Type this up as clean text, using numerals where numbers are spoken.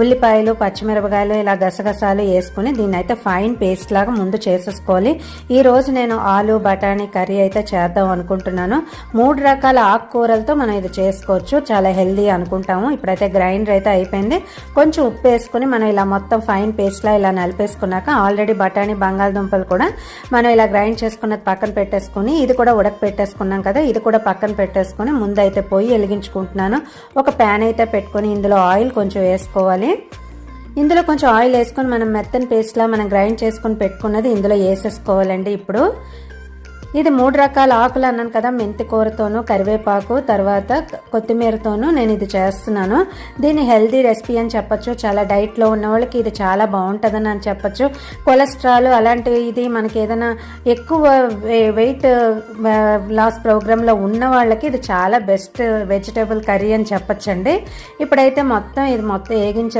ఉల్లిపాయలు, పచ్చిమిరపకాయలు, ఇలా గసగసాలు వేసుకుని దీన్ని అయితే ఫైన్ పేస్ట్ లాగా ముందు చేసేసుకోవాలి. ఈ రోజు నేను ఆలు బఠానీ కర్రీ అయితే చేద్దాం అనుకుంటున్నాను. 3 రకాల ఆకుకూరలతో మనం ఇది చేసుకోవచ్చు, చాలా హెల్దీ అనుకుంటాము. ఇప్పుడైతే గ్రైండర్ అయితే అయిపోయింది. కొంచెం ఉప్పు వేసుకుని మనం ఇలా మొత్తం ఫైన్ పేస్ట్ లా ఇలా నలిపేసుకున్నాక ఆల్రెడీ బఠానీ, బంగాళదుంపలు కూడా మనం ఇలా గ్రైండ్ చేసుకున్నది పక్కన పెట్టేసుకుని, ఇది కూడా ఉడకపెట్టేసుకున్నాం కదా, ఇది కూడా పక్కన పెట్టేసుకుని ముందు అయితే పొయ్యి వెలిగించుకుంటున్నాను. ఒక ప్యాన్ అయితే పెట్టుకుని ఇందులో ఆయిల్ కొంచెం వేసుకోవాలి. ఇందులో కొంచెం ఆయిల్ వేసుకొని మనం మెత్తని పేస్ట్లా మనం గ్రైండ్ చేసుకుని పెట్టుకున్నది ఇందులో వేసేసుకోవాలండి. ఇప్పుడు ఇది 3 రకాల ఆకులు అన్నాను కదా, మెంతి కూరతోనూ, కరివేపాకు, తర్వాత కొత్తిమీరతోనూ నేను ఇది చేస్తున్నాను. దీన్ని హెల్దీ రెసిపీ అని చెప్పచ్చు. చాలా డైట్లో ఉన్న వాళ్ళకి ఇది చాలా బాగుంటుందని అని చెప్పచ్చు. కొలెస్ట్రాల్ అలాంటివి, ఇది మనకి ఏదైనా ఎక్కువ వెయిట్ లాస్ ప్రోగ్రాంలో ఉన్న వాళ్ళకి ఇది చాలా బెస్ట్ వెజిటేబుల్ కర్రీ అని చెప్పచ్చండి. ఇప్పుడైతే ఇది మొత్తం వేగించేస్తాను.